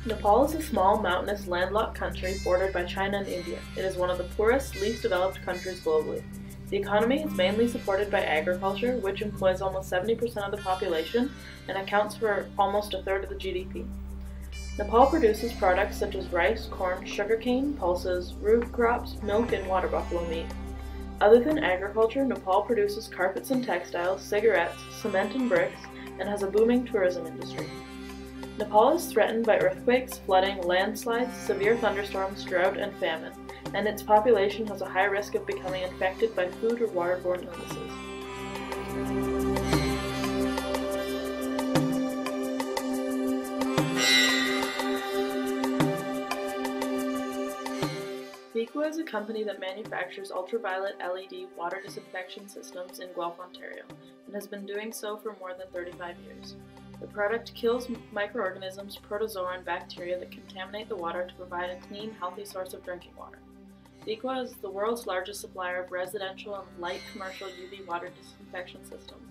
Nepal is a small, mountainous, landlocked country bordered by China and India. It is one of the poorest, least developed countries globally. The economy is mainly supported by agriculture, which employs almost 70% of the population and accounts for almost a third of the GDP. Nepal produces products such as rice, corn, sugarcane, pulses, root crops, milk, and water buffalo meat. Other than agriculture, Nepal produces carpets and textiles, cigarettes, cement and bricks, and has a booming tourism industry. Nepal is threatened by earthquakes, flooding, landslides, severe thunderstorms, drought, and famine, and its population has a high risk of becoming infected by food or waterborne illnesses. Viqua is a company that manufactures ultraviolet LED water disinfection systems in Guelph, Ontario, and has been doing so for more than 35 years. The product kills microorganisms, protozoa, and bacteria that contaminate the water to provide a clean, healthy source of drinking water. Viqua is the world's largest supplier of residential and light commercial UV water disinfection systems.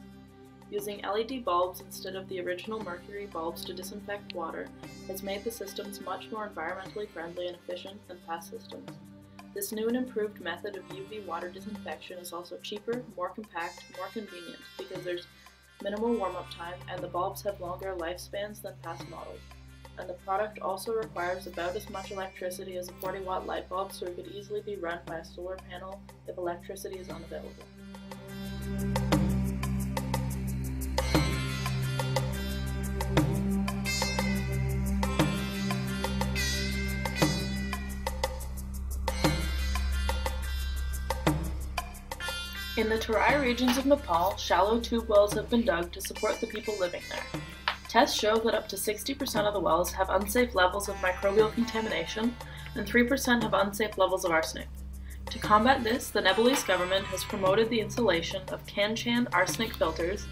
Using LED bulbs instead of the original mercury bulbs to disinfect water has made the systems much more environmentally friendly and efficient than past systems. This new and improved method of UV water disinfection is also cheaper, more compact, more convenient because there's minimal warm-up time and the bulbs have longer lifespans than past models. And the product also requires about as much electricity as a 40-watt light bulb, so it could easily be run by a solar panel if electricity is unavailable. In the Terai regions of Nepal, shallow tube wells have been dug to support the people living there. Tests show that up to 60% of the wells have unsafe levels of microbial contamination, and 3% have unsafe levels of arsenic. To combat this, the Nepalese government has promoted the installation of Kanchan arsenic filters.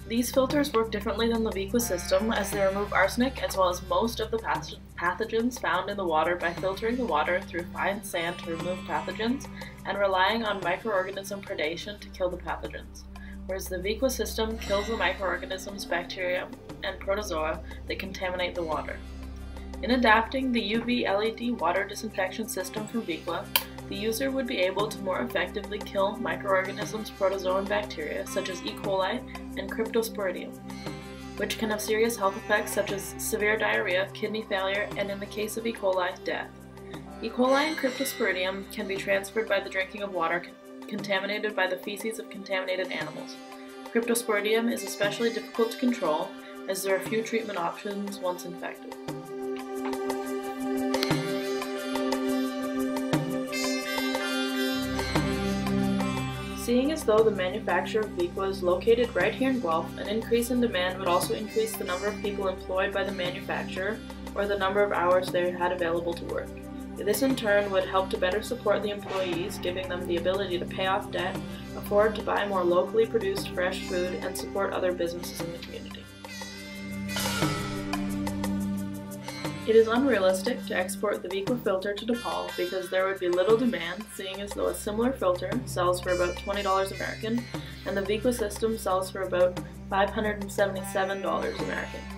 These filters work differently than the Viqua system as they remove arsenic as well as most of the pathogens found in the water by filtering the water through fine sand to remove pathogens and relying on microorganism predation to kill the pathogens, whereas the Viqua system kills the microorganisms, bacteria, and protozoa that contaminate the water. In adapting the UV LED water disinfection system from Viqua, the user would be able to more effectively kill microorganisms, protozoa, and bacteria such as E. coli and Cryptosporidium, which can have serious health effects such as severe diarrhea, kidney failure, and in the case of E. coli, death. E. coli and Cryptosporidium can be transferred by the drinking of water contaminated by the feces of contaminated animals. Cryptosporidium is especially difficult to control as there are few treatment options once infected. Seeing as though the manufacture of Viqua is located right here in Guelph, an increase in demand would also increase the number of people employed by the manufacturer or the number of hours they had available to work. This in turn would help to better support the employees, giving them the ability to pay off debt, afford to buy more locally produced fresh food, and support other businesses in the community. It is unrealistic to export the Viqua filter to Nepal because there would be little demand, seeing as though a similar filter sells for about $20 American and the Viqua system sells for about $577 American.